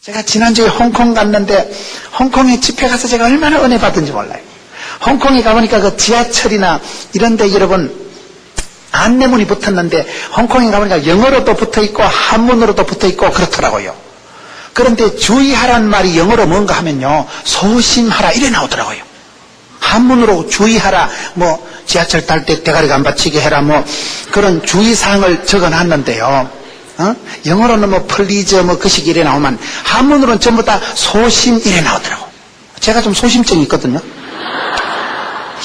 제가 지난주에 홍콩 갔는데 홍콩에 집회 가서 제가 얼마나 은혜 받은지 몰라요. 홍콩에 가보니까 그 지하철이나 이런데 여러분 안내문이 붙었는데 홍콩에 가보니까 영어로도 붙어있고 한문으로도 붙어있고 그렇더라고요. 그런데 주의하라는 말이 영어로 뭔가 하면요, 소심하라 이래 나오더라고요. 한문으로 주의하라, 뭐 지하철 탈 때 대가리가 안 받치게 해라, 뭐 그런 주의사항을 적어놨는데요. 영어로는 뭐 플리즈 뭐 그 식 이래 나오면 한문으로는 전부 다 소심 이래 나오더라고. 제가 좀 소심증이 있거든요.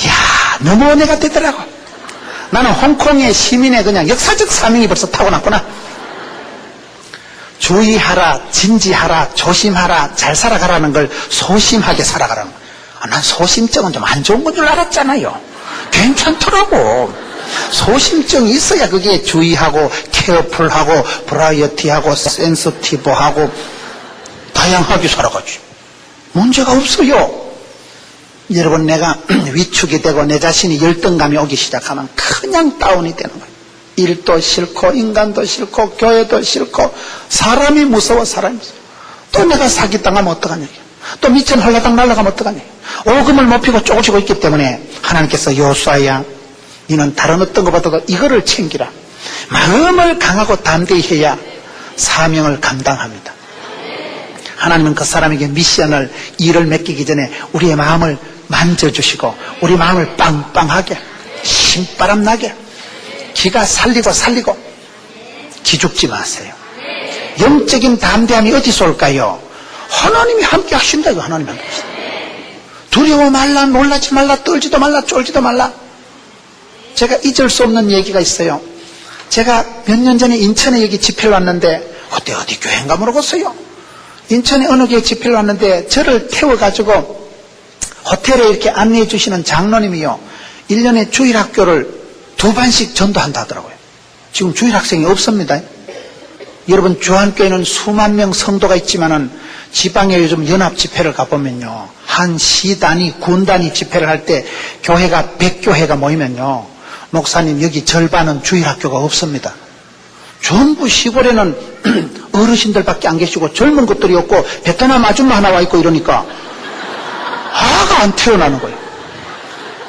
이야, 너무 은혜가 되더라고. 나는 홍콩의 시민의 그냥 역사적 사명이 벌써 타고났구나. 주의하라, 진지하라, 조심하라, 잘 살아가라는 걸 소심하게 살아가라는 거야. 난 소심증은 좀 안 좋은 건 줄 알았잖아요. 괜찮더라고. 소심증이 있어야 그게 주의하고 케어풀하고 브라이어티하고 센서티브하고 다양하게 살아가지. 문제가 없어요. 여러분, 내가 위축이 되고 내 자신이 열등감이 오기 시작하면 그냥 다운이 되는 거예요. 일도 싫고 인간도 싫고 교회도 싫고 사람이 무서워. 또 내가 사기당하면 어떡하냐, 또 미천 헐라당 날아가면 어떡하냐. 오금을 못 피고 쪼그치고 있기 때문에 하나님께서 여호수아야, 너는 다른 어떤 것보다도 이거를 챙기라. 마음을 강하고 담대히 해야 사명을 감당합니다. 하나님은 그 사람에게 미션을, 일을 맡기기 전에 우리의 마음을 만져주시고 우리 마음을 빵빵하게 신바람 나게 기가 살리고 기죽지 마세요. 영적인 담대함이 어디서 올까요? 하나님이 함께 하신다고. 하나님이 함께 하신다. 두려워 말라, 놀라지 말라, 떨지도 말라, 쫄지도 말라. 제가 잊을 수 없는 얘기가 있어요. 제가 몇 년 전에 인천에 여기 집회를 왔는데, 그때 어디 교회인가 모르겠어요. 인천에 어느 교회 집회를 왔는데 저를 태워가지고 호텔에 이렇게 안내해 주시는 장로님이요, 1년에 주일학교를 2반씩 전도한다 하더라고요. 지금 주일학생이 없습니다. 여러분, 주한교회는 수만 명 성도가 있지만은 지방에 요즘 연합 집회를 가보면요, 한 시 단위, 군 단위 집회를 할 때 교회가 100교회가 모이면요, 목사님 여기 절반은 주일학교가 없습니다. 전부 시골에는 어르신들밖에 안 계시고 젊은 것들이 없고 베트남 아줌마 하나 와 있고 이러니까 아가 안 태어나는 거예요.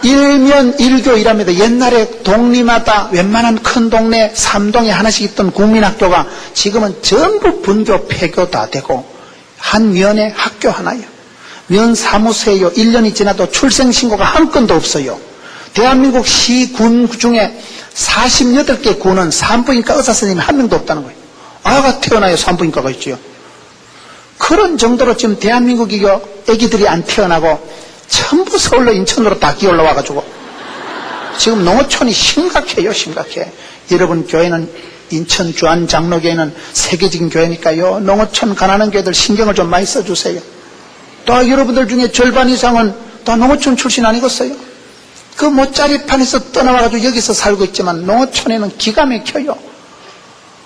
일면 일교이랍니다. 옛날에 동리마다 웬만한 큰 동네 3동에 하나씩 있던 국민학교가 지금은 전부 분교 폐교 다 되고 한 면에 학교 하나예요. 면 사무소에요, 1년이 지나도 출생신고가 한 건도 없어요. 대한민국 시군 중에 48개 군은 산부인과 의사선생님이 한 명도 없다는 거예요. 아가 태어나요, 산부인과가 있지요. 그런 정도로 지금 대한민국이요, 애기들이 안 태어나고 전부 서울로 인천으로 다 기어올라와가지고 지금 농어촌이 심각해요. 심각해. 여러분, 교회는 인천 주한 장로교회는 세계적인 교회니까요, 농어촌 가난한 교회들 신경을 좀 많이 써주세요. 또 여러분들 중에 절반 이상은 다 농어촌 출신 아니겠어요? 그 못자리판에서 떠나와가지고 여기서 살고 있지만 농어촌에는 기가 막혀요.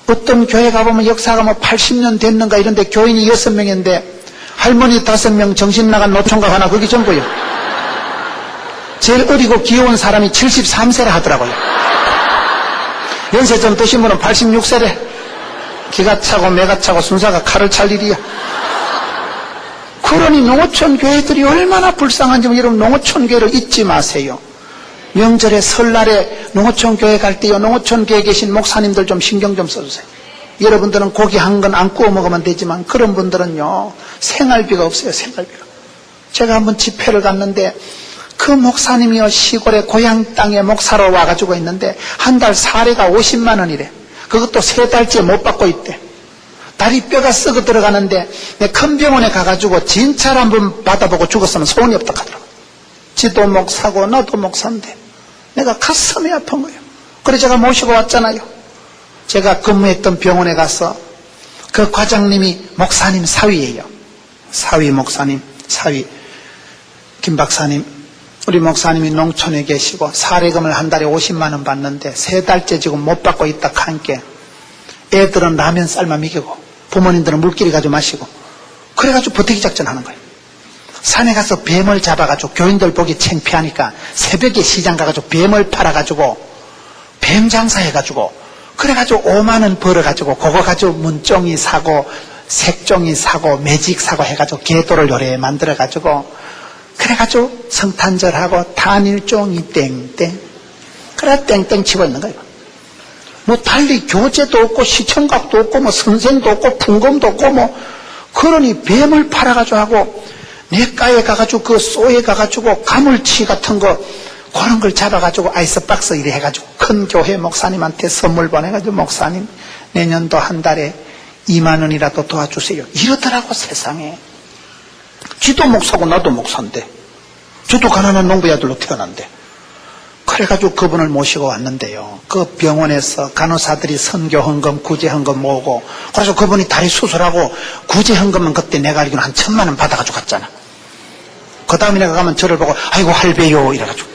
어떤 교회 가보면 역사가 뭐 80년 됐는가 이런데 교인이 6명인데 할머니 5명, 정신 나간 노총각 하나, 그게 전부요. 제일 어리고 귀여운 사람이 73세라 하더라고요. 연세 좀 드신 분은 86세래. 기가 차고 매가 차고 순사가 칼을 찰 일이야. 그러니 농어촌 교회들이 얼마나 불쌍한지 여러분, 농어촌 교회를 잊지 마세요. 명절에 설날에 농어촌 교회 갈 때요, 농어촌 교회에 계신 목사님들 좀 신경 좀 써주세요. 여러분들은 고기 한 건 안 구워 먹으면 되지만 그런 분들은요, 생활비가 없어요. 생활비가. 제가 한번 집회를 갔는데 그 목사님이요, 시골에 고향 땅에 목사로 와가지고 있는데 한 달 사례가 50만 원이래. 그것도 3달째 못 받고 있대. 다리 뼈가 썩어 들어가는데 내 큰 병원에 가가지고 진찰 한번 받아보고 죽었으면 소원이 없다 하더라고. 지도 목사고 나도 목사인데 내가 가슴이 아픈 거예요. 그래서 제가 모시고 왔잖아요. 제가 근무했던 병원에 가서 그 과장님이 목사님 사위예요. 사위 목사님, 사위 김 박사님. 우리 목사님이 농촌에 계시고 사례금을 한 달에 50만 원 받는데 3달째 지금 못 받고 있다 하니까 애들은 라면 삶아 먹이고 부모님들은 물기를 가지고 마시고 그래가지고 버티기 작전하는 거예요. 산에 가서 뱀을 잡아가지고 교인들 보기 창피하니까 새벽에 시장 가가지고 뱀을 팔아가지고 뱀 장사해가지고 그래가지고 5만 원 벌어가지고 그거 가지고 문종이 사고 색종이 사고 매직 사고 해가지고 계도를 요래 만들어가지고 그래가지고 성탄절하고 단일종이 땡땡 그래 땡땡 치고 있는 거예요. 뭐 달리 교재도 없고 시청각도 없고 뭐 선생도 없고 풍검도 없고 뭐 그러니 뱀을 팔아가지고 하고 내과에 가가지고 그 쏘에 가가지고 가물치 같은 거 그런 걸 잡아가지고 아이스박스 이래 해가지고 큰 교회 목사님한테 선물 보내가지고 목사님 내년도 한 달에 2만 원이라도 도와주세요 이러더라고. 세상에. 지도 목사고 나도 목사인데 저도 가난한 농부의 아들로 태어난데 그래가지고 그분을 모시고 왔는데요. 그 병원에서 간호사들이 선교헌금 구제헌금 모으고 그래서 그분이 다리 수술하고 구제헌금은 그때 내가 알기로는 한 1,000만 원 받아가지고 갔잖아. 그 다음에 내가 가면 저를 보고 아이고 할배요 이래가지고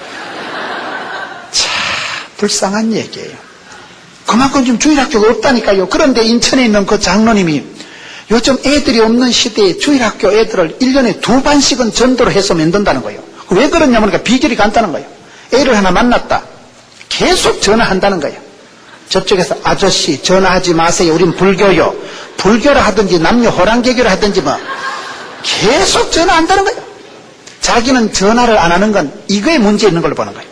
참 불쌍한 얘기예요. 그만큼 좀 주일학교가 없다니까요. 그런데 인천에 있는 그 장로님이 요즘 애들이 없는 시대에 주일학교 애들을 1년에 2반씩은 전도를 해서 만든다는 거예요. 왜 그러냐면 그러니까 비결이 간단한 거예요. 애를 하나 만났다. 계속 전화한다는 거예요. 저쪽에서 아저씨 전화하지 마세요. 우린 불교요. 불교를 하든지 남녀 호랑개교를 하든지 뭐 계속 전화한다는 거예요. 자기는 전화를 안 하는 건 이거에 문제 있는 걸로 보는 거예요.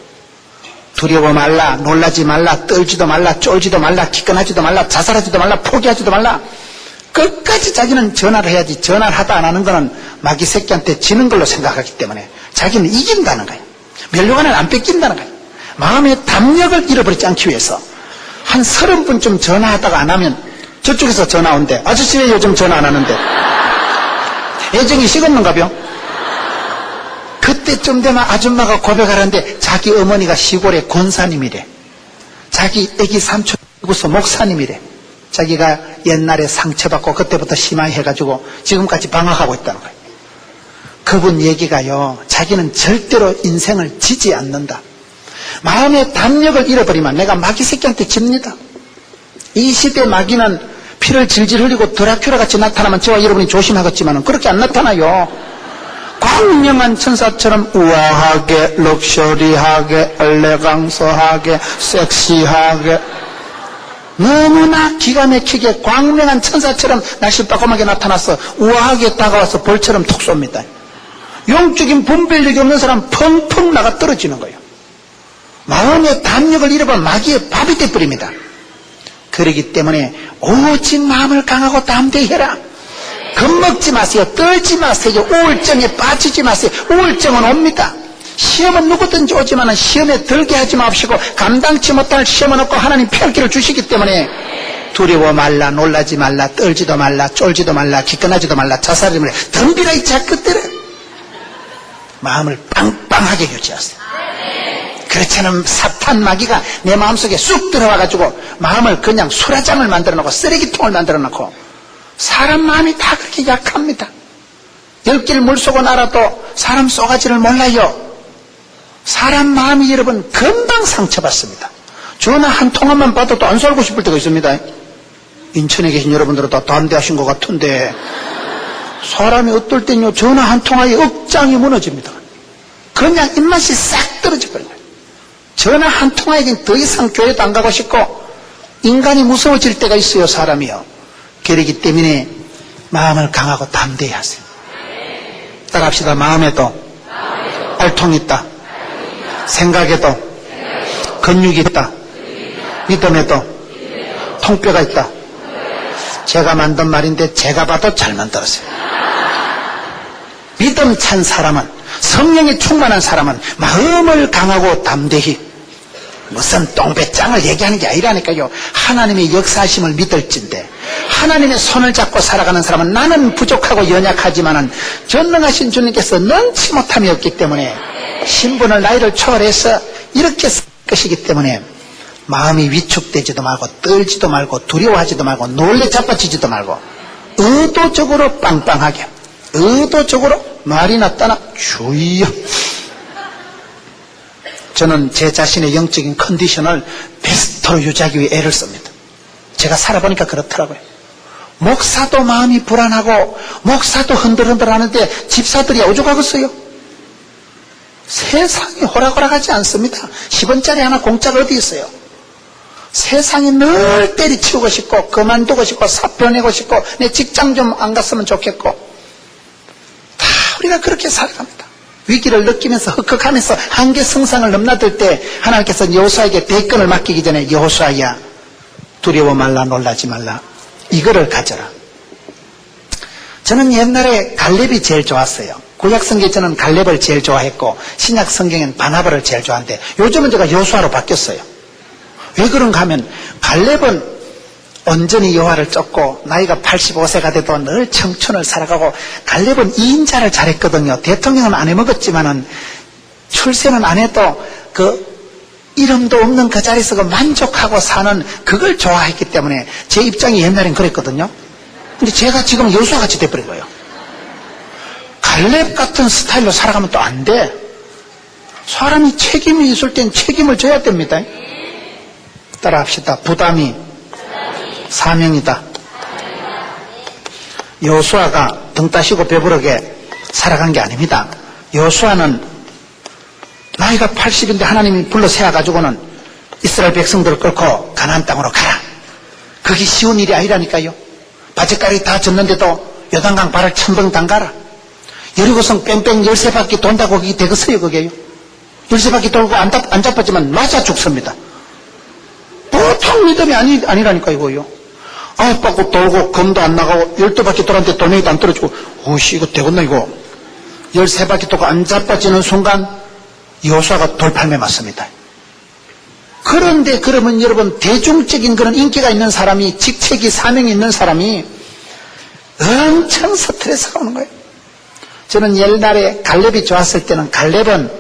두려워 말라, 놀라지 말라, 떨지도 말라, 쫄지도 말라, 기권하지도 말라, 자살하지도 말라, 포기하지도 말라. 끝까지 자기는 전화를 해야지. 전화를 하다 안 하는 거는 마귀 새끼한테 지는 걸로 생각하기 때문에 자기는 이긴다는 거예요. 멸류관을 안 뺏긴다는 거예요. 마음의 담력을 잃어버리지 않기 위해서 한 30분쯤 전화하다가 안 하면 저쪽에서 전화 온대. 아저씨 왜 요즘 전화 안 하는데? 애정이 식었는가벼? 그때쯤 되면 아줌마가 고백하는데 자기 어머니가 시골의 권사님이래. 자기 애기 삼촌 구서 목사님이래. 자기가 옛날에 상처받고 그때부터 심하게 해가지고 지금까지 방황하고 있다는 거예요. 그분 얘기가요, 자기는 절대로 인생을 지지 않는다. 마음의 담력을 잃어버리면 내가 마귀 새끼한테 집니다. 이 시대 마귀는 피를 질질 흘리고 드라큘라 같이 나타나면 저와 여러분이 조심하겠지만 그렇게 안 나타나요. 광명한 천사처럼 우아하게, 럭셔리하게, 엘레강서하게, 섹시하게 너무나 기가 막히게 광명한 천사처럼 날씨 빠꼼하게 나타나서 우아하게 다가와서 벌처럼 톡 쏩니다. 영적인 분별력이 없는 사람 펑펑 나가 떨어지는 거예요. 마음의 담력을 잃어버리면 마귀의 밥이 돼버립니다. 그렇기 때문에 오직 마음을 강하고 담대히 해라. 겁먹지 마세요. 떨지 마세요. 우울증에 빠지지 마세요. 우울증은 옵니다. 시험은 누구든지 오지만 시험에 들게 하지 마시고 감당치 못할 시험은 없고 하나님 편기를 주시기 때문에 두려워 말라, 놀라지 말라, 떨지도 말라, 쫄지도 말라, 기권하지도 말라, 자살하지 말라. 덤비라 이 자식들은 마음을 빵빵하게 유지하세요. 그렇지 않으면 사탄 마귀가 내 마음속에 쑥 들어와가지고 마음을 그냥 수라장을 만들어 놓고 쓰레기통을 만들어 놓고 사람 마음이 다 그렇게 약합니다. 10길 물속은 알아도 사람 쏘가지를 몰라요. 사람 마음이 여러분 금방 상처받습니다. 전화 한 통화만 받아도 안 살고 싶을 때가 있습니다. 인천에 계신 여러분들은 다 담대하신 것 같은데 사람이 어떨 때는요 전화 한 통화에 억장이 무너집니다. 그냥 입맛이 싹 떨어져 버려요. 전화 한 통화에 더 이상 교회도 안 가고 싶고 인간이 무서워질 때가 있어요. 사람이요. 그렇기 때문에 마음을 강하고 담대히 하세요. 따라합시다. 마음에도 알통이 있다. 생각에도 근육이 있다. 믿음에도 통뼈가 있다. 제가 만든 말인데 제가 봐도 잘 만들었어요. 믿음 찬 사람은, 성령이 충만한 사람은 마음을 강하고 담대히, 무슨 똥배짱을 얘기하는 게 아니라니까요. 하나님의 역사심을 믿을진데 하나님의 손을 잡고 살아가는 사람은 나는 부족하고 연약하지만은 전능하신 주님께서 넘치 못함이 없기 때문에 신분을 나이를 초월해서 이렇게 살 것이기 때문에 마음이 위축되지도 말고 떨지도 말고 두려워하지도 말고 놀래 자빠지지도 말고 의도적으로 빵빵하게, 의도적으로 말이 났다나 주의여. 저는 제 자신의 영적인 컨디션을 베스트로 유지하기 위해 애를 씁니다. 제가 살아보니까 그렇더라고요. 목사도 마음이 불안하고 목사도 흔들흔들하는데 집사들이 오죽하겠어요? 세상이 호락호락하지 않습니다. 10원짜리 하나 공짜가 어디 있어요? 세상이 늘 때리치우고 싶고 그만두고 싶고 사표 내고 싶고 내 직장 좀 안 갔으면 좋겠고 다 우리가 그렇게 살아갑니다. 위기를 느끼면서 흑흑하면서 한계 승상을 넘나들 때 하나님께서 여호수아에게 대권을 맡기기 전에 여호수아야 두려워 말라 놀라지 말라 이거를 가져라. 저는 옛날에 갈렙이 제일 좋았어요. 구약 성경에 저는 갈렙을 제일 좋아했고 신약 성경엔 바나바를 제일 좋아하는데 요즘은 제가 여호수아로 바뀌었어요. 왜 그런가 하면 갈렙은 온전히 여호와를 쫓고 나이가 85세가 돼도 늘 청춘을 살아가고 갈렙은 2인자를 잘했거든요. 대통령은 안 해먹었지만은 출세는 안 해도 그 이름도 없는 그 자리에서 그 만족하고 사는 그걸 좋아했기 때문에 제 입장이 옛날엔 그랬거든요. 근데 제가 지금 여호수아같이 돼버린 거예요. 갈렙 같은 스타일로 살아가면 또 안 돼. 사람이 책임이 있을 땐 책임을 져야 됩니다. 따라합시다. 부담이 사명이다. 여호수아가 등 따시고 배부르게 살아간 게 아닙니다. 여호수아는 나이가 80인데 하나님이 불러 세워가지고는 이스라엘 백성들을 끌고 가나안 땅으로 가라. 그게 쉬운 일이 아니라니까요. 바짓가리 다 졌는데도 요단강 발을 첨벙 담가라. 여리고성 뺑뺑 13바퀴 돈다고 그게 되겠어요 그게요. 13바퀴 돌고 안 잡았지만 맞아 죽습니다. 보통 믿음이 아니라니까 이거요. 9바퀴 돌고 검도 안 나가고 12바퀴 돌았는데 돌멩이도 안 떨어지고 오씨 이거 되겠나 이거. 13바퀴 돌고 안 잡아지는 순간 여호수아가 돌팔매 맞습니다. 그런데 그러면 여러분 대중적인 그런 인기가 있는 사람이 직책이 사명이 있는 사람이 엄청 스트레스가 오는 거예요. 저는 옛날에 갈렙이 좋았을 때는 갈렙은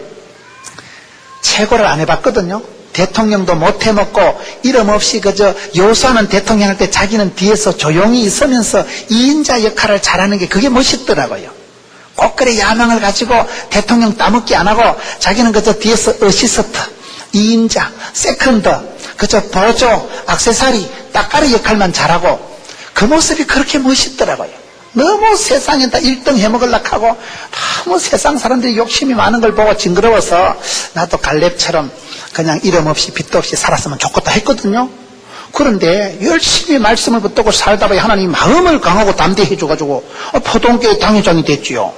최고를 안 해봤거든요. 대통령도 못 해먹고 이름 없이 그저 여호수아는 대통령 할 때 자기는 뒤에서 조용히 있으면서 2인자 역할을 잘하는 게 그게 멋있더라고요. 꼭 그래 야망을 가지고 대통령 따먹기 안 하고 자기는 그저 뒤에서 어시스트 2인자, 세컨드, 그저 보조, 액세서리, 따까리 역할만 잘하고 그 모습이 그렇게 멋있더라고요. 너무 세상에다 1등 해먹으려고 하고 너무 세상 사람들이 욕심이 많은 걸 보고 징그러워서 나도 갈렙처럼 그냥 이름 없이 빚도 없이 살았으면 좋겠다 했거든요. 그런데 열심히 말씀을 붙들고 살다 보니 하나님이 마음을 강하고 담대히 해줘가지고 포동교회 당회장이 됐지요.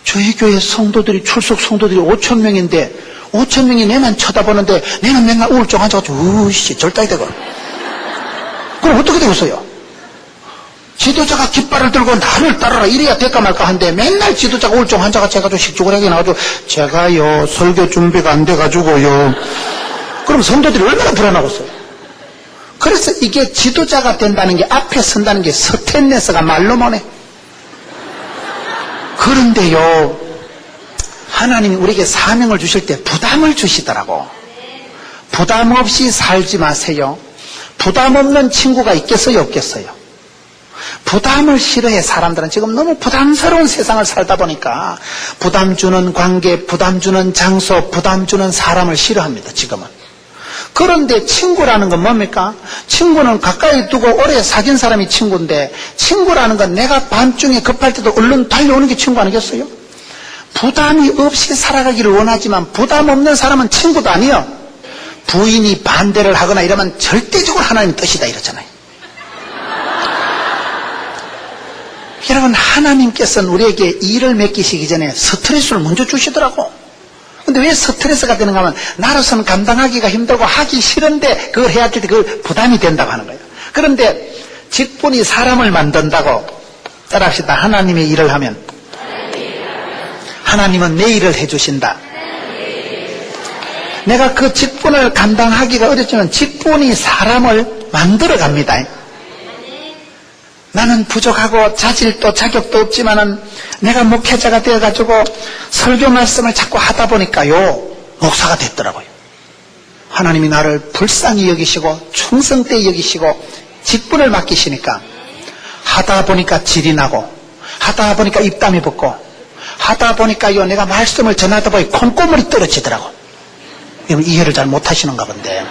저희 교회 성도들이 출석 성도들이 5,000명인데 5,000명이 내만 쳐다보는데 내는 맨날 우울증 앉아가지고 으씨 절단이 되고 그럼 어떻게 되겠어요? 지도자가 깃발을 들고 나를 따라라 이래야 될까 말까 한데 맨날 지도자가 우울증 환자같이 해가지고 식중하게 나와가지고 제가요 설교 준비가 안 돼가지고요. 그럼 성도들이 얼마나 불안하겠어요. 그래서 이게 지도자가 된다는 게 앞에 선다는 게 스탠레스가 말로 못해. 그런데요 하나님이 우리에게 사명을 주실 때 부담을 주시더라고. 부담 없이 살지 마세요. 부담 없는 친구가 있겠어요 없겠어요? 부담을 싫어해. 사람들은 지금 너무 부담스러운 세상을 살다 보니까 부담 주는 관계, 부담 주는 장소, 부담 주는 사람을 싫어합니다 지금은. 그런데 친구라는 건 뭡니까? 친구는 가까이 두고 오래 사귄 사람이 친구인데 친구라는 건 내가 밤중에 급할 때도 얼른 달려오는 게 친구 아니겠어요? 부담이 없이 살아가기를 원하지만 부담 없는 사람은 친구도 아니에요. 부인이 반대를 하거나 이러면 절대적으로 하나님의 뜻이다 이러잖아요. 여러분 하나님께서는 우리에게 일을 맡기시기 전에 스트레스를 먼저 주시더라고. 근데 왜 스트레스가 되는가 하면 나로서는 감당하기가 힘들고 하기 싫은데 그걸 해야 될 때 그걸 부담이 된다고 하는 거예요. 그런데 직분이 사람을 만든다고. 따라합시다. 하나님의 일을 하면 하나님은 내 일을 해주신다. 내가 그 직분을 감당하기가 어렵지만 직분이 사람을 만들어 갑니다. 나는 부족하고 자질도 자격도 없지만은 내가 목회자가 되어가지고 설교 말씀을 자꾸 하다 보니까요 목사가 됐더라고요. 하나님이 나를 불쌍히 여기시고 충성되이 여기시고 직분을 맡기시니까 하다 보니까 질이 나고 하다 보니까 입담이 붙고 하다 보니까요 내가 말씀을 전하다 보니 콩고물이 떨어지더라고. 여러분 이해를 잘 못하시는가 본데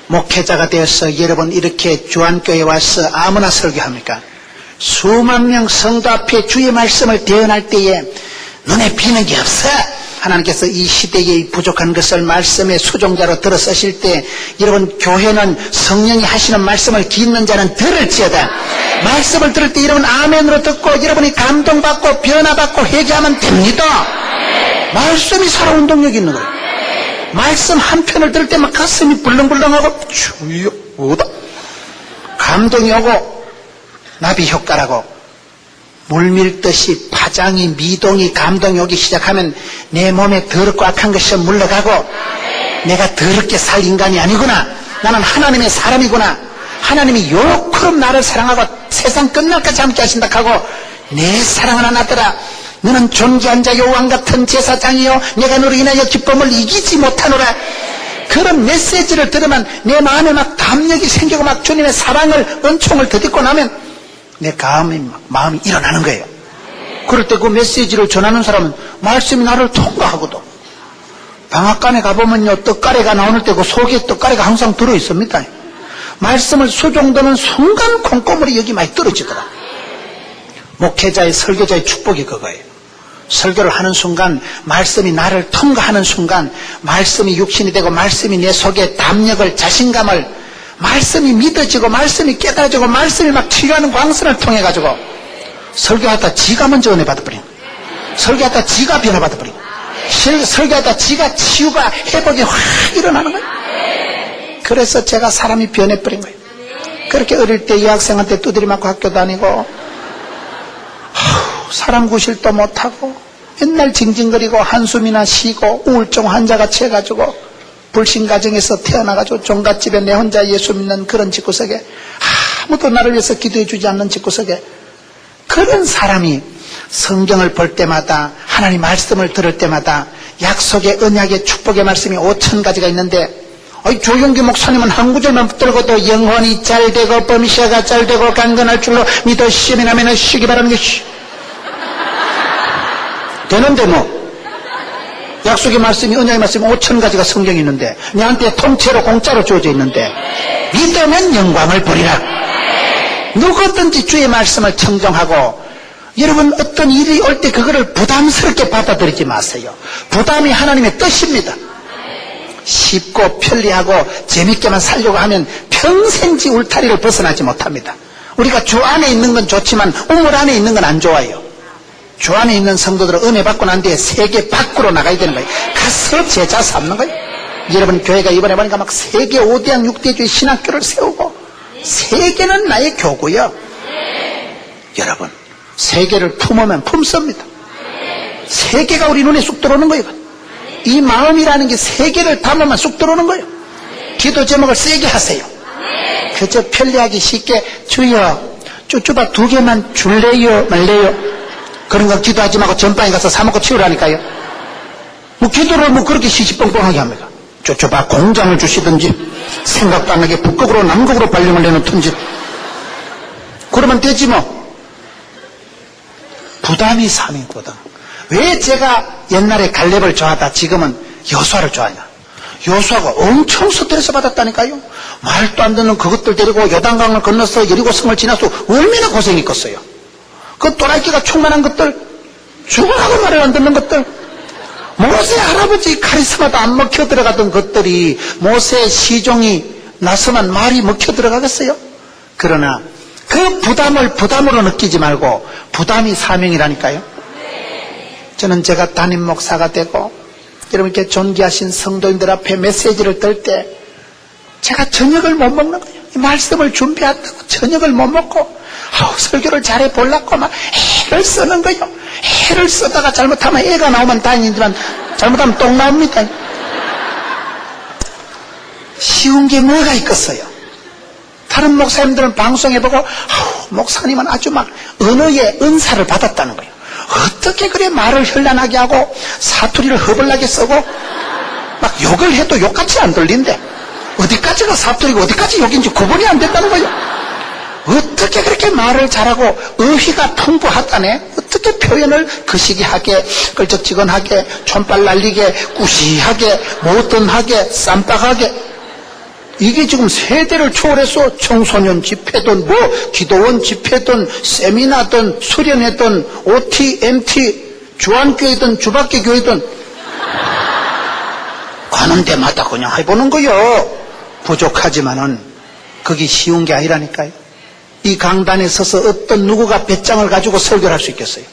목회자가 되어서 여러분 이렇게 주안교회에 와서 아무나 설교합니까? 수만 명 성도 앞에 주의 말씀을 대언할 때에 눈에 비는 게 없어. 하나님께서 이 시대의 부족한 것을 말씀의 수종자로 들어 쓰실 때 여러분 교회는 성령이 하시는 말씀을 듣는 자는 들을지어다. 말씀을 들을 때 여러분 아멘으로 듣고 여러분이 감동받고 변화받고 회개하면 됩니다. 말씀이 살아온 동력이 있는 거예요. 말씀 한 편을 들을 때 막 가슴이 불렁불렁하고 주여 뭐다 감동이 오고 나비 효과라고 물밀듯이 파장이 미동이 감동이 오기 시작하면 내 몸에 더럽고 악한 것이 물러가고 내가 더럽게 살 인간이 아니구나. 나는 하나님의 사람이구나. 하나님이 요처럼 나를 사랑하고 세상 끝날까지 함께 하신다 하고 내 사랑은 하나더라. 너는 존귀한 자 여호와 같은 제사장이요 내가 너로 인하여 기쁨을 이기지 못하노라. 그런 메시지를 들으면 내 마음에 막 담력이 생기고 막 주님의 사랑을 은총을 덧입고 나면 내 마음이 일어나는 거예요. 그럴 때 그 메시지를 전하는 사람은 말씀이 나를 통과하거든. 방앗간에 가보면요 떡가래가 나오는 때 그 속에 떡가래가 항상 들어있습니다. 말씀을 수종드는 순간 콩고물이 여기 많이 떨어지더라. 목회자의 설교자의 축복이 그거예요. 설교를 하는 순간 말씀이 나를 통과하는 순간 말씀이 육신이 되고 말씀이 내 속에 담력을 자신감을 말씀이 믿어지고 말씀이 깨달아지고 말씀이 막 치유하는 광선을 통해 가지고 설교하다 지가 먼저 은혜 받아버린 거예요. 설교하다 지가 변화 받아버린 거예요. 설교하다 지가 치유가 회복이 확 일어나는 거예요. 그래서 제가 사람이 변해버린 거예요. 그렇게 어릴 때 여학생한테 두드려 맞고 학교 다니고 사람 구실도 못하고 맨날 징징거리고 한숨이나 쉬고 우울증 환자같이 해가지고 불신가정에서 태어나가지고 종갓집에 내 혼자 예수 믿는 그런 집구석에 아무도 나를 위해서 기도해 주지 않는 집구석에 그런 사람이 성경을 볼 때마다 하나님 말씀을 들을 때마다 약속의 언약의 축복의 말씀이 5,000가지가 있는데 조용기 목사님은 한 구절만 붙들고도 영혼이 잘되고 범시아가 잘되고 강건할 줄로 믿어 시민하면 쉬기 바라는 것이 되는데 뭐 약속의 말씀이 언약의 말씀이 5,000가지가 성경에 있는데 내한테 통째로 공짜로 주어져 있는데 믿으면 영광을 보리라. 누구든지 주의 말씀을 청정하고 여러분 어떤 일이 올 때 그거를 부담스럽게 받아들이지 마세요. 부담이 하나님의 뜻입니다. 쉽고 편리하고 재밌게만 살려고 하면 평생지 울타리를 벗어나지 못합니다. 우리가 주 안에 있는 건 좋지만 우물 안에 있는 건 안 좋아요. 주 안에 있는 성도들은 은혜 받고 난 뒤에 세계 밖으로 나가야 되는 거예요. 가서 제자 삼는 거예요. 여러분 교회가 이번에 보니까 막 세계 5대양 6대주의 신학교를 세우고 세계는 나의 교구요. 여러분 세계를 품으면 품습니다. 세계가 우리 눈에 쑥 들어오는 거예요. 이 마음이라는 게 세계를 담으면 쑥 들어오는 거예요. 기도 제목을 세게 하세요. 그저 편리하기 쉽게 주여 쭈쭈밥 2개만 줄래요 말래요 그런 거 기도하지 말고 전방에 가서 사먹고 치우라니까요. 뭐 기도를 뭐 그렇게 시시뻥뻥하게 합니까? 쭈쭈밥 공장을 주시든지 생각도 안 나게 북극으로 남극으로 발령을 내놓든지 그러면 되지 뭐. 부담이 삶이거든. 왜 제가 옛날에 갈렙을 좋아하다 지금은 여수아를 좋아하냐. 여수아가 엄청 스트레스 받았다니까요. 말도 안 되는 그것들 데리고 요단강을 건너서 여리고성을 지나서 얼마나 고생했겠어요. 그 또라이끼가 충만한 것들 죽으라고 말을 안 듣는 것들 모세 할아버지 카리스마도 안 먹혀 들어가던 것들이 모세 시종이 나서만 말이 먹혀 들어가겠어요? 그러나 그 부담을 부담으로 느끼지 말고 부담이 사명이라니까요. 저는 제가 담임 목사가 되고 여러분께 존귀하신 성도님들 앞에 메시지를 들 때 제가 저녁을 못 먹는 거예요. 이 말씀을 준비한다고 저녁을 못 먹고 설교를 잘해 보려고 막 애를 쓰는 거예요. 애를 쓰다가 잘못하면 애가 나오면 다행이지만 잘못하면 똥 나옵니다. 쉬운 게 뭐가 있겠어요. 다른 목사님들은 방송해보고 목사님은 아주 막 언어의 은사를 받았다는 거예요. 어떻게 그래 말을 현란하게 하고 사투리를 허벌나게 쓰고 막 욕을 해도 욕같이 안 들린대. 어디까지가 사투리고 어디까지 욕인지 구분이 안 된다는 거예요. 어떻게 그렇게 말을 잘하고 어휘가 풍부하다네. 어떻게 표현을 거시기하게 끌적지근하게 촌발 날리게 꾸시하게 모던하게 쌈박하게. 이게 지금 세대를 초월해서 청소년 집회든 뭐 기도원 집회든 세미나든 수련회든 OT, MT 주안교회든 주밖에 교회든 가는 데마다 그냥 해보는 거요. 부족하지만은 그게 쉬운 게 아니라니까요. 이 강단에 서서 어떤 누구가 배짱을 가지고 설교를 할 수 있겠어요?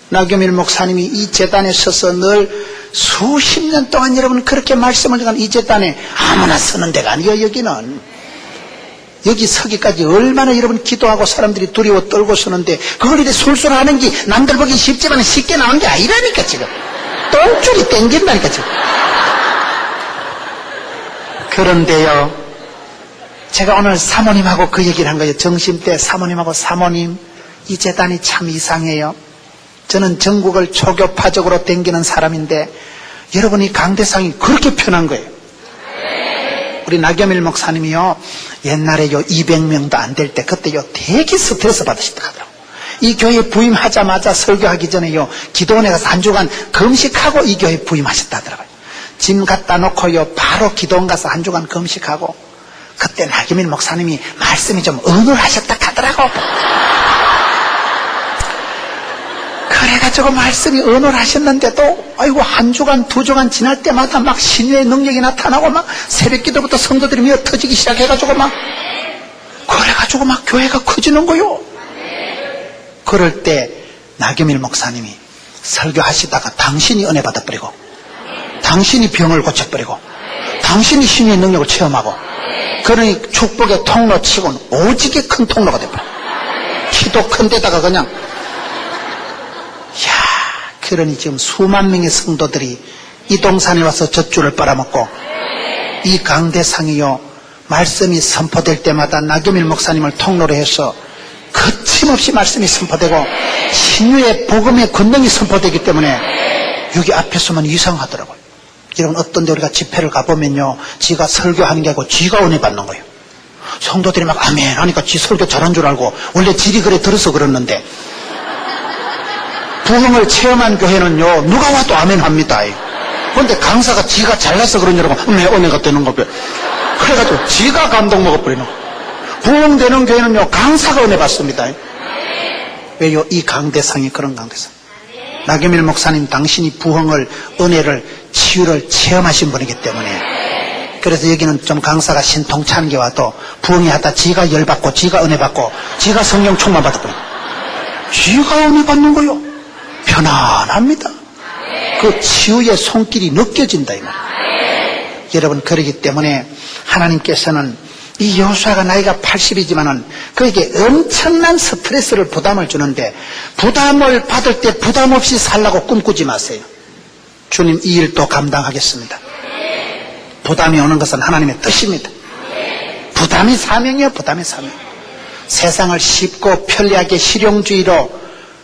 나경일 목사님이 이 제단에 서서 늘 수십 년 동안 여러분 그렇게 말씀을 전한 이 제단에 아무나 서는 데가 아니에요. 여기는 여기 서기까지 얼마나 여러분 기도하고 사람들이 두려워 떨고 서는데 그걸 이렇게 술술 하는 게 남들 보기 쉽지만 쉽게 나온 게 아니라니까. 지금 똥줄이 땡긴다니까. 지금 그런데요, 제가 오늘 사모님하고 그 얘기를 한 거예요. 정심 때 사모님하고, 사모님 이 제단이 참 이상해요. 저는 전국을 초교파적으로 댕기는 사람인데 여러분이 강대상이 그렇게 편한 거예요. 우리 나겸일 목사님이요, 옛날에요 200명도 안 될 때 그때요 되게 스트레스 받으셨다 하더라고요. 이 교회 부임하자마자 설교하기 전에요 기도원에 가서 한 주간 금식하고 이 교회 부임하셨다 하더라고요. 짐 갖다 놓고요 바로 기도원 가서 한 주간 금식하고, 그때 나겸일 목사님이 말씀이 좀 은울하셨다 하더라고. 그래가지고 말씀이 은울하셨는데도 아이고 한 주간 두 주간 지날 때마다 막 신유의 능력이 나타나고 막 새벽기도부터 성도들이 미어 터지기 시작해가지고 막 그래가지고 막 교회가 커지는 거요. 그럴 때 나겸일 목사님이 설교하시다가 당신이 은혜 받아버리고, 당신이 병을 고쳐버리고, 당신이 신유의 능력을 체험하고, 그러니 축복의 통로 치고는 오지게 큰 통로가 돼버려. 키도 큰 데다가 그냥 그러니 지금 수만 명의 성도들이 이 동산에 와서 젖줄을 빨아먹고, 이 강대상이요 말씀이 선포될 때마다 나겸일 목사님을 통로로 해서 거침없이 말씀이 선포되고 신유의 복음의 권능이 선포되기 때문에 여기 앞에서만 이상하더라고요. 여러분 어떤 데 우리가 집회를 가보면요 지가 설교하는 게 아니고 지가 은혜 받는 거예요. 성도들이 막 아멘 하니까 지 설교 잘한 줄 알고 원래 질이 그래 들어서 그랬는데, 부흥을 체험한 교회는요 누가 와도 아멘 합니다. 그런데 강사가 지가 잘나서 그런 줄 알고 은혜가 되는 거예요. 그래가지고 지가 감동 먹어버리는 거예요. 부흥되는 교회는요 강사가 은혜 받습니다. 왜요? 이 강대상이 그런 강대상. 나겸일 목사님 당신이 부흥을, 은혜를, 치유를 체험하신 분이기 때문에, 그래서 여기는 좀 강사가 신통찮은 게 와도 부흥이 하다 지가 열받고 지가 은혜 받고 지가 성령 충만 받았거든요. 지가 은혜 받는 거요. 편안합니다. 그 치유의 손길이 느껴진다 이 말이에요. 여러분 그러기 때문에 하나님께서는 이 여호수아가 나이가 80이지만은 그에게 엄청난 스트레스를, 부담을 주는데, 부담을 받을 때 부담 없이 살라고 꿈꾸지 마세요. 주님 이 일도 감당하겠습니다. 부담이 오는 것은 하나님의 뜻입니다. 부담이 사명이에요. 부담이 사명. 세상을 쉽고 편리하게 실용주의로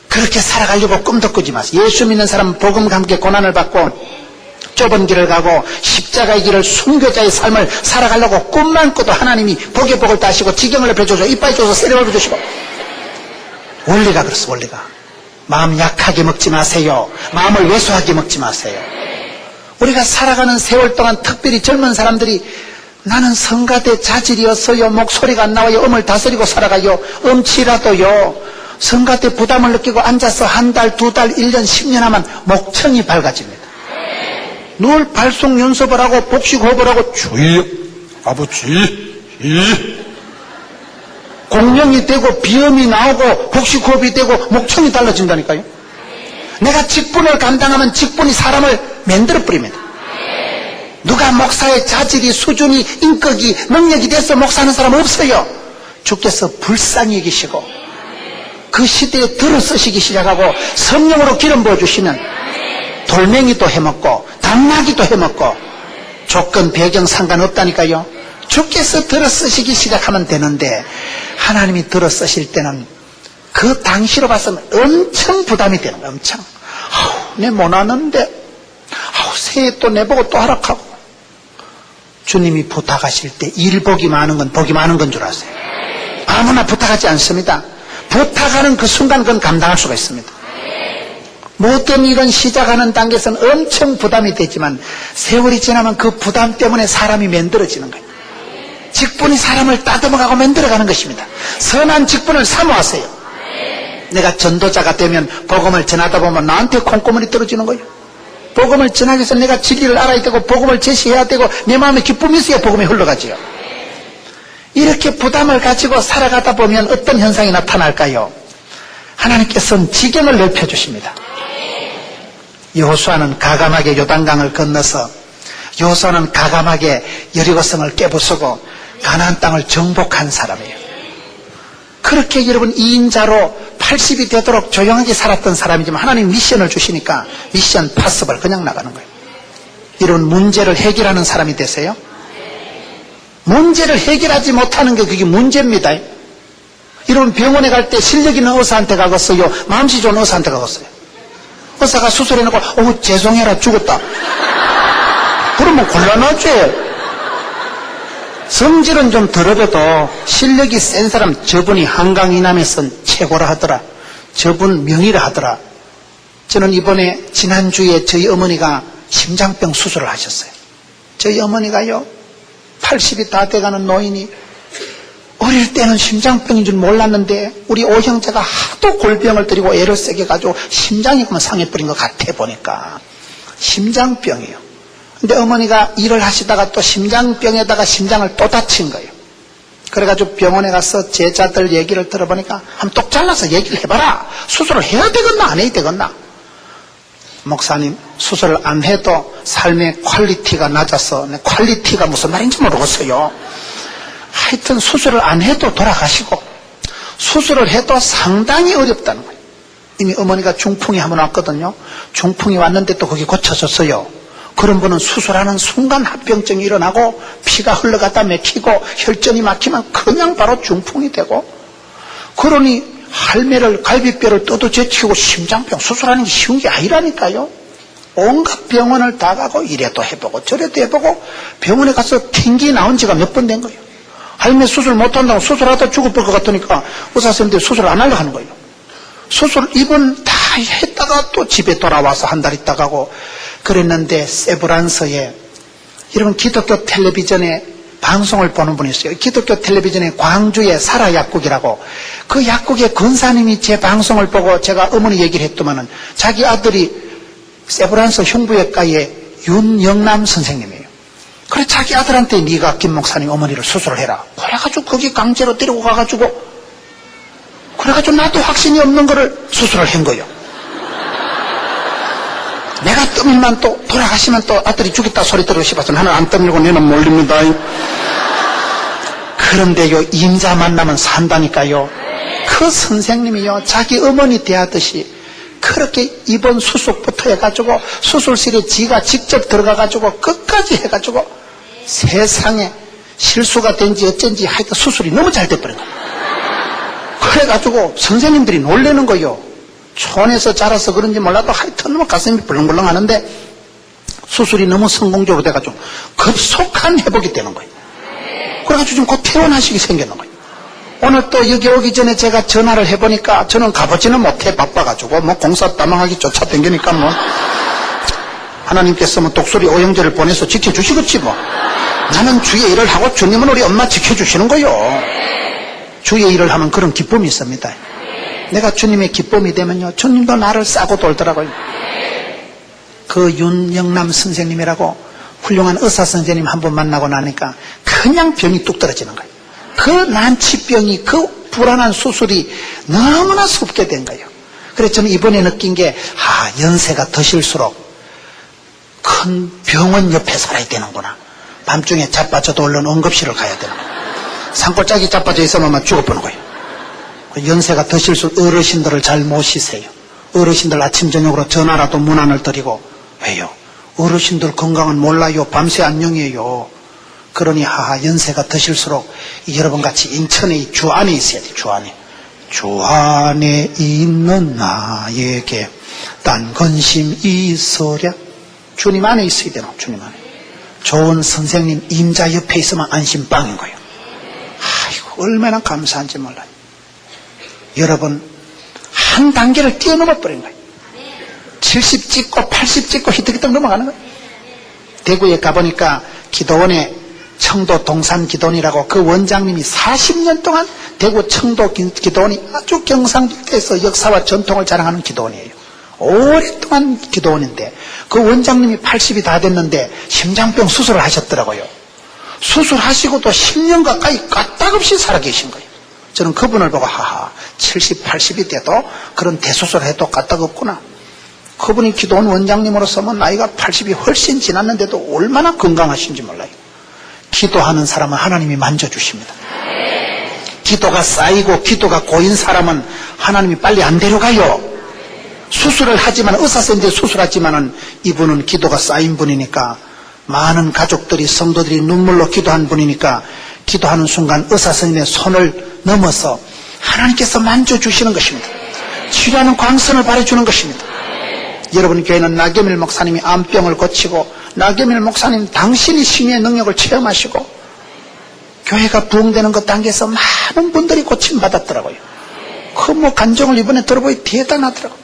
그렇게 살아가려고 꿈도 꾸지 마세요. 예수 믿는 사람은 복음과 함께 고난을 받고 좁은 길을 가고 십자가의 길을 순교자의 삶을 살아가려고 꿈만 꿔도 하나님이 복의 복을 따시고 지경을 넓혀주셔서 이빨 줘서 세력을 주시고. 원리가 그렇습니다. 원리가. 마음 약하게 먹지 마세요. 마음을 왜소하게 먹지 마세요. 우리가 살아가는 세월 동안 특별히 젊은 사람들이 나는 성가대 자질이었어요. 목소리가 안 나와요. 음을 다스리고 살아가요. 음치라도요. 성가대 부담을 느끼고 앉아서 한 달, 두 달, 1년, 10년 하면 목청이 밝아집니다. 늘 발성 연습을 하고 복식 호흡을 하고 주여 아버지 공명이 되고 비음이 나오고 복식 호흡이 되고 목청이 달라진다니까요. 내가 직분을 감당하면 직분이 사람을 만들어버립니다. 누가 목사의 자질이, 수준이, 인격이, 능력이 돼서 목사하는 사람 없어요. 주께서 불쌍히 여기시고 그 시대에 들어서시기 시작하고 성령으로 기름 부어주시면 돌멩이도 해먹고 당나귀도 해먹고 조건 배경 상관없다니까요. 주께서 들어서시기 시작하면 되는데, 하나님이 들어서실 때는 그 당시로 봐서는 엄청 부담이 되는 거예요. 엄청. 내 못하는데 새해 또 내보고 또 하락하고. 주님이 부탁하실 때 일복이 많은 건 복이 많은 건 줄 아세요. 아무나 부탁하지 않습니다. 부탁하는 그 순간 그건 감당할 수가 있습니다. 모든 일은 시작하는 단계에서는 엄청 부담이 되지만 세월이 지나면 그 부담 때문에 사람이 만들어지는 거예요. 직분이 사람을 따듬어가고 만들어가는 것입니다. 선한 직분을 사모하세요. 내가 전도자가 되면 복음을 전하다 보면 나한테 콩고물이 떨어지는 거예요. 복음을 전하기 위해서 내가 진리를 알아야 되고 복음을 제시해야 되고 내 마음에 기쁨이 있어야 복음이 흘러가지요. 이렇게 부담을 가지고 살아가다 보면 어떤 현상이 나타날까요? 하나님께서는 지경을 넓혀주십니다. 여호수아는 가감하게 요단강을 건너서 여호수아는 가감하게 여리고성을 깨부수고 가나안 땅을 정복한 사람이에요. 그렇게 여러분 2인자로 80이 되도록 조용하게 살았던 사람이지만 하나님 미션을 주시니까 미션 파서블 그냥 나가는 거예요. 이런 문제를 해결하는 사람이 되세요. 문제를 해결하지 못하는 게 그게 문제입니다. 여러분 병원에 갈 때 실력 있는 의사한테 가겠어요? 마음씨 좋은 의사한테 가겠어요? 의사가 수술해놓고 죄송해라 죽었다. 그러면 곤란하죠. 성질은 좀 덜어도 실력이 센 사람, 저분이 한강 이남에선 최고라 하더라. 저분 명의라 하더라. 저는 이번에 지난주에 저희 어머니가 심장병 수술을 하셨어요. 저희 어머니가요 80이 다 돼가는 노인이 어릴 때는 심장병인 줄 몰랐는데 우리 오형제가 하도 골병을 들이고 애를 세게 가지고 심장이 그만 상해버린 것 같아 보니까 심장병이에요. 근데 어머니가 일을 하시다가 또 심장병에다가 심장을 또 다친 거예요. 그래가지고 병원에 가서 제자들 얘기를 들어보니까 한번 똑 잘라서 얘기를 해봐라. 수술을 해야 되겠나 안 해야 되겠나. 목사님 수술을 안 해도 삶의 퀄리티가 낮아서 퀄리티가 무슨 말인지 모르겠어요. 하여튼 수술을 안 해도 돌아가시고 수술을 해도 상당히 어렵다는 거예요. 이미 어머니가 중풍이 한번 왔거든요. 중풍이 왔는데 또 그게 고쳐졌어요. 그런 분은 수술하는 순간 합병증이 일어나고 피가 흘러가다 막히고 혈전이 막히면 그냥 바로 중풍이 되고, 그러니 할매를 갈비뼈를 뜯어제치고 심장병 수술하는 게 쉬운 게 아니라니까요. 온갖 병원을 다 가고 이래도 해보고 저래도 해보고 병원에 가서 튕기 나온 지가 몇 번 된 거예요. 할매 수술 못한다고 수술하다 죽을 것 같으니까 의사 선생님들 수술 안 하려고 하는 거예요. 수술 입원 다 했다가 또 집에 돌아와서 한 달 있다 가고 그랬는데, 세브란스에 여러분 기독교 텔레비전에 방송을 보는 분이 있어요. 기독교 텔레비전에 광주의 사라 약국이라고, 그 약국의 권사님이 제 방송을 보고 제가 어머니 얘기를 했더만은 자기 아들이 세브란스 흉부외과의 윤영남 선생님이에요. 그래 자기 아들한테 네가 김 목사님 어머니를 수술을 해라. 그래가지고 거기 강제로 데리고 가가지고, 그래가지고 나도 확신이 없는 거를 수술을 한 거예요. 내가 떠밀만 또 돌아가시면 또 아들이 죽겠다 소리 들으고 싶어서 나는 안 떠밀고 내는 몰립니다. 그런데요 임자 만나면 산다니까요. 그 선생님이요 자기 어머니 대하듯이 그렇게 입원 수술부터 해가지고 수술실에 지가 직접 들어가가지고 끝까지 해가지고 세상에 실수가 된지 어쩐지 하여튼 수술이 너무 잘 돼버린 거예요. 그래가지고 선생님들이 놀라는 거예요. 촌에서 자라서 그런지 몰라도 하여튼 너무 가슴이 벌렁벌렁 하는데 수술이 너무 성공적으로 돼가지고 급속한 회복이 되는 거예요. 그래가지고 지금 곧 퇴원하시기 생기는 거예요. 오늘 또 여기 오기 전에 제가 전화를 해보니까 저는 가보지는 못해 바빠가지고 뭐 공사 따망하기 쫓아다니니까 뭐 하나님께서 뭐 독수리 오형제를 보내서 지켜주시겠지 뭐. 나는 주의 일을 하고 주님은 우리 엄마 지켜주시는 거예요. 주의 일을 하면 그런 기쁨이 있습니다. 내가 주님의 기쁨이 되면요 주님도 나를 싸고 돌더라고요. 그 윤영남 선생님이라고 훌륭한 의사 선생님 한 번 만나고 나니까 그냥 병이 뚝 떨어지는 거예요. 그 난치병이, 그 불안한 수술이 너무나 섭게 된 거예요. 그래서 저는 이번에 느낀 게 연세가 드실수록 큰 병원 옆에 살아야 되는구나. 밤중에 자빠져도 얼른 응급실을 가야 되는구나. 산골짜기 자빠져 있으면 죽어버는 거예요. 연세가 드실수록 어르신들을 잘 모시세요. 어르신들 아침 저녁으로 전화라도 문안을 드리고. 왜요? 어르신들 건강은 몰라요. 밤새 안녕이에요. 그러니 연세가 드실수록 여러분같이 인천에 주 안에 있어야 돼요. 주 안에. 주 안에 있는 나에게 딴 근심 있으랴. 주님 안에 있어야 되나? 주님 안에. 좋은 선생님 임자 옆에 있으면 안심빵인 거예요. 아이고 얼마나 감사한지 몰라요. 여러분 한 단계를 뛰어넘어 버린 거예요. 70 찍고 80 찍고 히뜩히뜩 넘어가는 거예요. 대구에 가보니까 기도원에 청도 동산 기도원이라고 그 원장님이 40년 동안 대구 청도 기도원이 아주 경상도에서 역사와 전통을 자랑하는 기도원이에요. 오랫동안 기도원인데 그 원장님이 80이 다 됐는데 심장병 수술을 하셨더라고요. 수술하시고도 10년 가까이 까딱없이 살아계신 거예요. 저는 그분을 보고 하하 70, 80이 돼도 그런 대수술을 해도 까딱없구나. 그분이 기도원 원장님으로서는 나이가 80이 훨씬 지났는데도 얼마나 건강하신지 몰라요. 기도하는 사람은 하나님이 만져주십니다. 기도가 쌓이고 기도가 고인 사람은 하나님이 빨리 안 데려가요. 수술을 하지만 의사선생님이 수술하지만은 이분은 기도가 쌓인 분이니까 많은 가족들이 성도들이 눈물로 기도한 분이니까 기도하는 순간 의사선생님의 손을 넘어서 하나님께서 만져주시는 것입니다. 치료하는 광선을 발해주는 것입니다. 여러분 교회는 나겸일 목사님이 암병을 고치고 나겸일 목사님 당신이 신의 능력을 체험하시고 교회가 부흥되는 것 단계에서 많은 분들이 고침받았더라고요. 그 간증을 이번에 들어보니 대단하더라고요.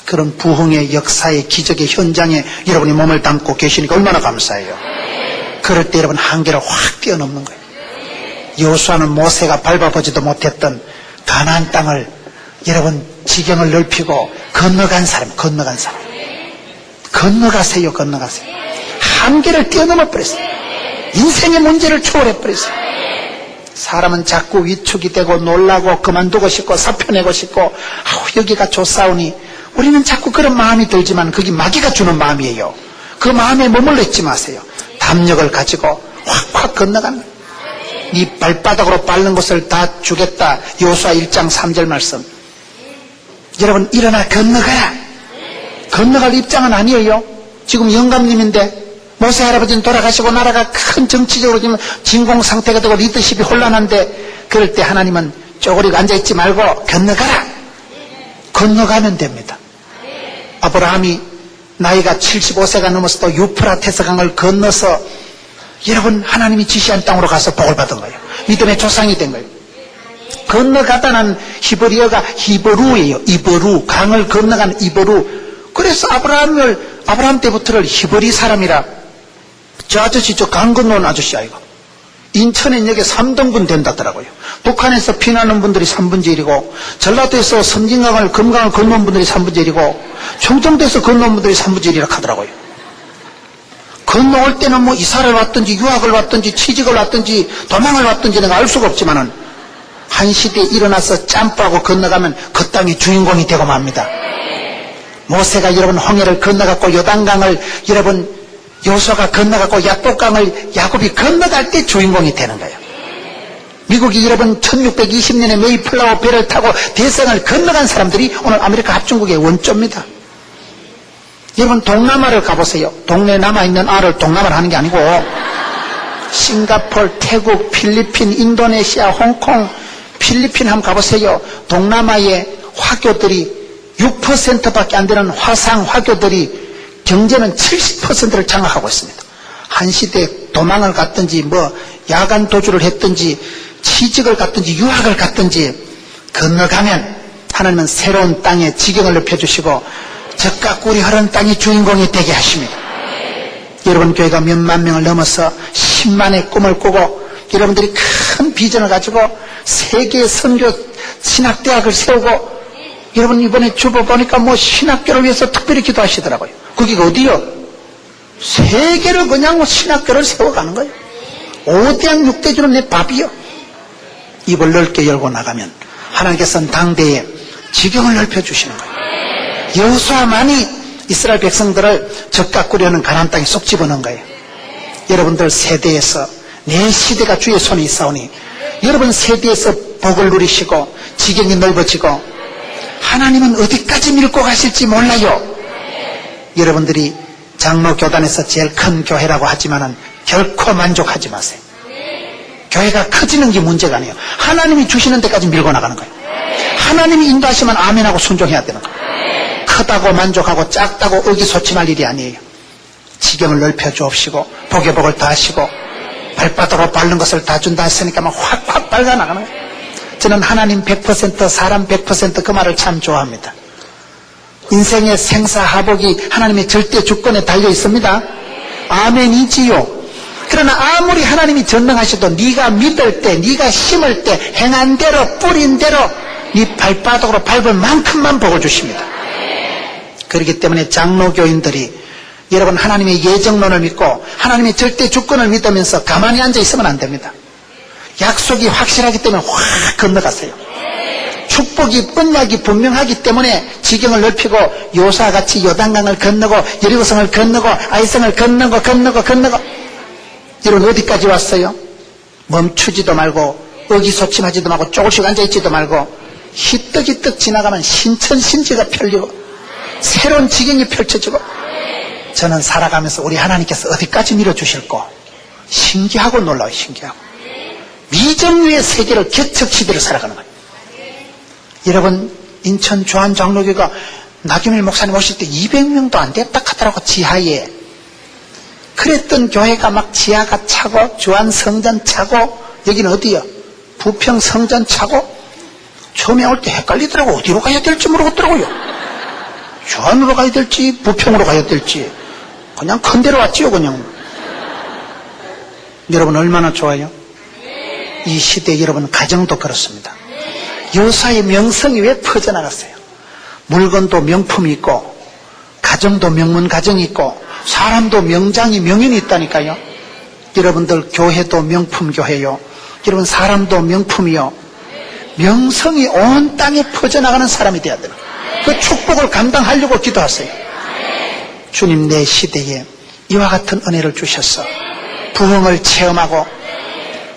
그런 부흥의 역사의 기적의 현장에 여러분이 몸을 담고 계시니까 얼마나 감사해요. 그럴 때 여러분 한계를 확 뛰어넘는 거예요. 여호수아는 모세가 밟아보지도 못했던 가나안 땅을 여러분 지경을 넓히고 건너간 사람. 건너가세요. 한계를 뛰어넘어 버렸어요. 인생의 문제를 초월해 버렸어요. 사람은 자꾸 위축이 되고 놀라고 그만두고 싶고 사표내고 싶고 여기가 좋사오니 우리는 자꾸 그런 마음이 들지만 그게 마귀가 주는 마음이에요. 그 마음에 머물러 있지 마세요. 담력을 가지고 확확 건너가는 거예요. 네 발바닥으로 밟는 것을 다 주겠다. 여호수아 1장 3절 말씀. 여러분 일어나 건너가라. 건너갈 입장은 아니에요. 지금 영감님인데 모세 할아버지는 돌아가시고 나라가 큰 정치적으로 지금 진공 상태가 되고 리더십이 혼란한데 그럴 때 하나님은 쪼그리고 앉아있지 말고 건너가라. 건너가면 됩니다. 아브라함이 나이가 75세가 넘어서도 유프라테스 강을 건너서 여러분 하나님이 지시한 땅으로 가서 복을 받은 거예요. 믿음의 조상이 된 거예요. 건너가다는 히브리어가 히브루예요. 이브루, 강을 건너간 이브루. 그래서 아브라함 때부터를 히브리 사람이라 저 아저씨 저 강 건너온 아저씨 아이가 인천행역에 3등분 된다더라고요. 북한에서 피나는 분들이 3분의 1이고 전라도에서 섬진강을 금강을 건너온 분들이 3분의 1이고 청정도에서 건너온 분들이 3분의 1이라 하더라고요. 건너올 때는 뭐 이사를 왔든지 유학을 왔든지 취직을 왔든지 도망을 왔든지 내가 알 수가 없지만은 한 시대에 일어나서 짬바고 건너가면 그 땅의 주인공이 되고 맙니다. 모세가 여러분 홍해를 건너갔고 요단강을 여러분 여호수아가 건너갔고 야복강을 야곱이 건너갈 때 주인공이 되는 거예요. 미국이 여러분 1620년에 메이플라워 배를 타고 대서양을 건너간 사람들이 오늘 아메리카 합중국의 원조입니다. 여러분 동남아를 가보세요. 동네에 남아있는 알을 동남아를 하는 게 아니고 싱가포르, 태국, 필리핀, 인도네시아, 홍콩, 필리핀 한번 가보세요. 동남아의 화교들이 6%밖에 안 되는 화상 화교들이 경제는 70%를 장악하고 있습니다. 한 시대에 도망을 갔든지 뭐 야간 도주를 했든지 취직을 갔든지 유학을 갔든지 건너가면 하나님은 새로운 땅에 지경을 넓혀주시고 젖과 꿀이 흐르는 땅의 주인공이 되게 하십니다. 여러분 교회가 몇만 명을 넘어서 10만의 꿈을 꾸고 여러분들이 큰 비전을 가지고 세계 선교 신학대학을 세우고 여러분 이번에 주보 보니까 뭐 신학교를 위해서 특별히 기도하시더라고요. 그게 어디요? 세계를 그냥 뭐 신학교를 세워가는 거예요. 5대양 6대주는 내 밥이요. 입을 넓게 열고 나가면 하나님께서는 당대에 지경을 넓혀주시는 거예요. 여호수아만이 이스라엘 백성들을 젖과 꿀이 흐르는 가나안 땅에 쏙 집어넣은 거예요. 여러분들 세대에서 내 시대가 주의 손에 있사오니 여러분 세대에서 복을 누리시고 지경이 넓어지고 하나님은 어디까지 밀고 가실지 몰라요. 여러분들이 장로교단에서 제일 큰 교회라고 하지만은 결코 만족하지 마세요. 교회가 커지는 게 문제가 아니에요. 하나님이 주시는 데까지 밀고 나가는 거예요. 하나님이 인도하시면 아멘하고 순종해야 되는 거예요. 크다고 만족하고 작다고 의기소침할 일이 아니에요. 지경을 넓혀 주옵시고 복의 복을 더하시고 발바닥으로 밟는 것을 다 준다 했으니까 막 확확 밟아 나가는 거예요. 저는 하나님 100% 사람 100% 그 말을 참 좋아합니다. 인생의 생사하복이 하나님의 절대 주권에 달려 있습니다. 아멘이지요. 그러나 아무리 하나님이 전능하셔도 네가 믿을 때, 네가 심을 때 행한 대로 뿌린 대로 네 발바닥으로 밟을 만큼만 복을 주십니다. 그렇기 때문에 장로교인들이 여러분 하나님의 예정론을 믿고 하나님의 절대 주권을 믿으면서 가만히 앉아 있으면 안 됩니다. 약속이 확실하기 때문에 확 건너가세요. 축복이 언약이 분명하기 때문에 지경을 넓히고 요사같이 요단강을 건너고 여리고성을 건너고 아이성을 건너고 여러분 어디까지 왔어요? 멈추지도 말고 의기소침하지도 말고 조금씩 앉아있지도 말고 희떡희떡 지나가면 신천신지가 펼리고 새로운 지경이 펼쳐지고 저는 살아가면서 우리 하나님께서 어디까지 밀어주실까 신기하고 놀라워요. 신기하고 미정유의 세계를 개척시대로 살아가는 거예요. 여러분 인천 주한장로교가 나경일 목사님 오실 때 200명도 안 됐다 하더라고. 지하에 그랬던 교회가 막 지하가 차고 주한성전 차고 여기는 어디요? 부평 성전 차고 처음에 올 때 헷갈리더라고. 어디로 가야 될지 모르겠더라고요. 주한으로 가야 될지 부평으로 가야 될지 그냥 큰 데로 왔지요. 그냥 여러분 얼마나 좋아요? 이 시대 여러분 가정도 그렇습니다. 요사의 명성이 왜 퍼져나갔어요? 물건도 명품이 있고 가정도 명문 가정이 있고 사람도 명장이 명인이 있다니까요. 여러분들 교회도 명품 교회요. 여러분 사람도 명품이요. 명성이 온 땅에 퍼져나가는 사람이 되어야 돼요. 그 축복을 감당하려고 기도하세요. 주님 내 시대에 이와 같은 은혜를 주셔서 부흥을 체험하고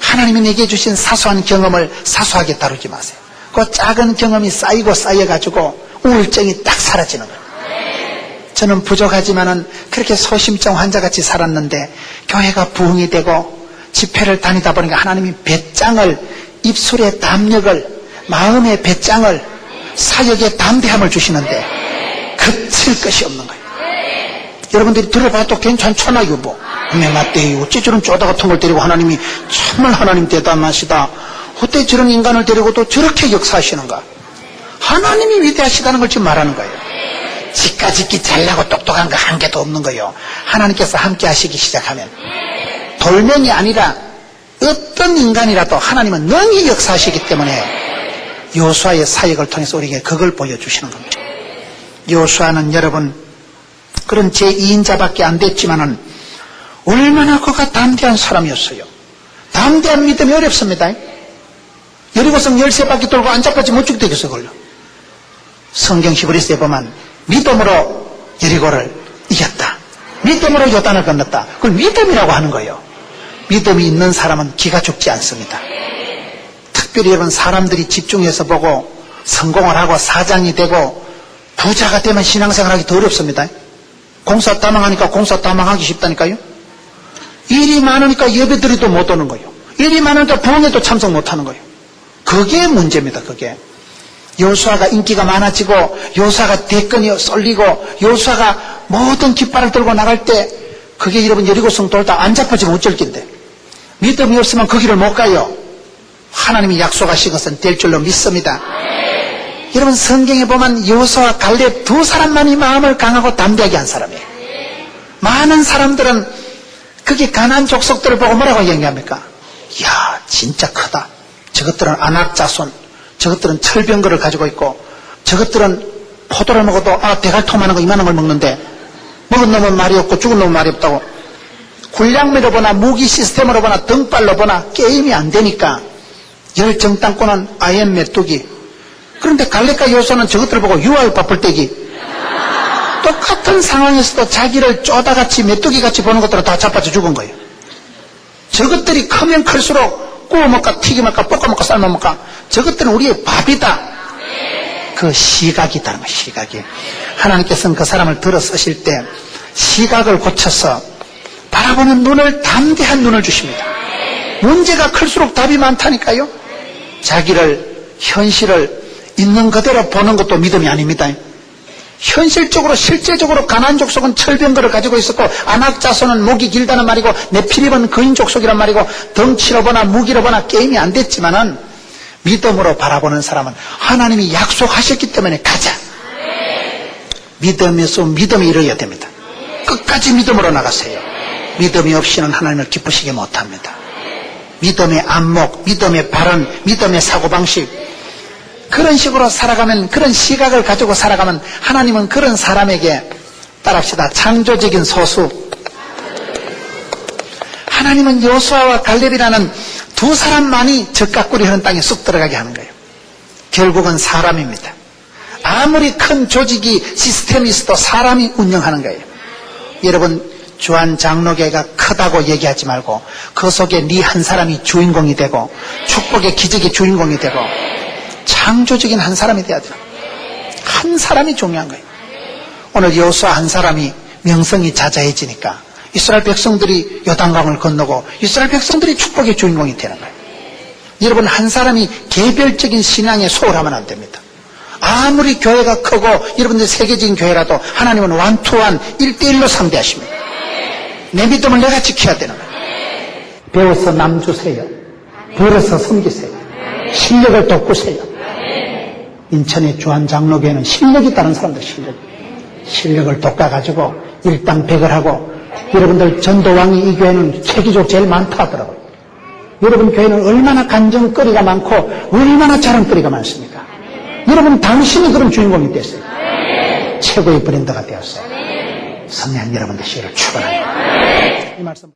하나님이 내게 주신 사소한 경험을 사소하게 다루지 마세요. 그 작은 경험이 쌓이고 쌓여가지고 우울증이 딱 사라지는 거예요. 저는 부족하지만은 그렇게 소심증 환자같이 살았는데 교회가 부흥이 되고 집회를 다니다 보니까 하나님이 배짱을 입술의 담력을 마음의 배짱을 사역의 담대함을 주시는데 그칠 것이 없는 거예요. 여러분들이 들어봐도 괜찮잖아요. 뭐 맞대 어째 저런 쪼다 같은 걸 데리고 하나님이 정말 하나님 대단하시다. 어때 저런 인간을 데리고도 저렇게 역사하시는가. 하나님이 위대하시다는 걸 지금 말하는 거예요. 지까짓기 잘나고 똑똑한 거 한 개도 없는 거예요. 하나님께서 함께 하시기 시작하면 돌멩이 아니라 어떤 인간이라도 하나님은 능히 역사하시기 때문에 요수아의 사역을 통해서 우리에게 그걸 보여주시는 겁니다. 요수아는 여러분 그런 제2인자밖에 안 됐지만은 얼마나 그가 담대한 사람이었어요. 담대한 믿음이 어렵습니다. 여리고성 13바퀴 돌고 안 잡아지 못 죽게 되겠어 걸려. 성경 히브리서에 보면 믿음으로 여리고를 이겼다. 믿음으로 요단을 건넜다. 그걸 믿음이라고 하는 거예요. 믿음이 있는 사람은 기가 죽지 않습니다. 특별히 여러분 사람들이 집중해서 보고 성공을 하고 사장이 되고 부자가 되면 신앙생활하기 더 어렵습니다. 공사 다망하니까 공사 다망하기 쉽다니까요. 일이 많으니까 예배드리도 못 오는 거예요. 일이 많으니까 부흥에도 참석 못하는 거예요. 그게 문제입니다. 그게 요수아가 인기가 많아지고 요수아가 대권이 쏠리고 요수아가 모든 깃발을 들고 나갈 때 그게 여러분 여리고성 돌다 안 잡혀지면 어쩔 낀데 믿음이 없으면 그 길을 못 가요. 하나님이 약속하신 것은 될 줄로 믿습니다. 여러분 성경에 보면 요수아와 갈렙 두 사람만이 마음을 강하고 담대하게 한 사람이에요. 많은 사람들은 그게 가나안 족속들을 보고 뭐라고 얘기합니까? 이야 진짜 크다. 저것들은 안악자손, 저것들은 철병거를 가지고 있고 저것들은 포도를 먹어도 대갈통만한 거 이만한 걸 먹는데 먹은 놈은 말이 없고 죽은 놈은 말이 없다고. 군량미로 보나 무기 시스템으로 보나 등발로 보나 게임이 안 되니까 열정땅고는 아이엠 메뚜기. 그런데 갈렙과 요수아는 저것들을 보고 유아의 밥벌떼기. 똑같은 상황에서도 자기를 쪼다같이 메뚜기같이 보는 것들은 다 자빠져 죽은 거예요. 저것들이 크면 클수록 구워먹까 튀겨먹까 볶아먹까 삶아먹까 저것들은 우리의 밥이다. 그 시각이다는 거예요. 시각이. 하나님께서는 그 사람을 들어 쓰실 때 시각을 고쳐서 바라보는 눈을 담대한 눈을 주십니다. 문제가 클수록 답이 많다니까요. 자기를 현실을 있는 그대로 보는 것도 믿음이 아닙니다. 현실적으로 실제적으로 가나안 족속은 철병거를 가지고 있었고 안악자손은 목이 길다는 말이고 네피림은 거인 족속이란 말이고 덩치로 보나 무기로 보나 게임이 안 됐지만은 믿음으로 바라보는 사람은 하나님이 약속하셨기 때문에 가자. 믿음에서 믿음이 이루어야 됩니다. 끝까지 믿음으로 나가세요. 믿음이 없이는 하나님을 기쁘시게 못합니다. 믿음의 안목, 믿음의 발언, 믿음의 사고방식 그런 식으로 살아가면, 그런 시각을 가지고 살아가면 하나님은 그런 사람에게, 따라합시다, 창조적인 소수, 하나님은 여호수아와 갈렙이라는 두 사람만이 적각구리 하는 땅에 쑥 들어가게 하는 거예요. 결국은 사람입니다. 아무리 큰 조직이, 시스템이 있어도 사람이 운영하는 거예요. 여러분, 주한 장로교회가 크다고 얘기하지 말고 그 속에 네 한 사람이 주인공이 되고 축복의 기적의 주인공이 되고 창조적인 한 사람이 돼야 돼요. 한 사람이 중요한 거예요. 오늘 여호수아 한 사람이 명성이 자자해지니까 이스라엘 백성들이 요단강을 건너고 이스라엘 백성들이 축복의 주인공이 되는 거예요. 여러분, 한 사람이 개별적인 신앙에 소홀하면 안 됩니다. 아무리 교회가 크고 여러분들 세계적인 교회라도 하나님은 완투한 1대1로 상대하십니다. 내 믿음을 내가 지켜야 되는 거예요. 배워서 남 주세요. 벌어서 섬기세요. 실력을 돋구세요. 인천의 주한 장로교회는 실력이 있다는 사람들, 실력을 돋궈가지고 일당백을 하고, 여러분들 전도왕이 이 교회는 체계적으로 제일 많다 하더라고요. 여러분 교회는 얼마나 간증거리가 많고 얼마나 자랑거리가 많습니까? 여러분 당신이 그런 주인공이 됐어요. 최고의 브랜드가 되었어요. 성령 여러분 되시기를 축원합니다. 이 말씀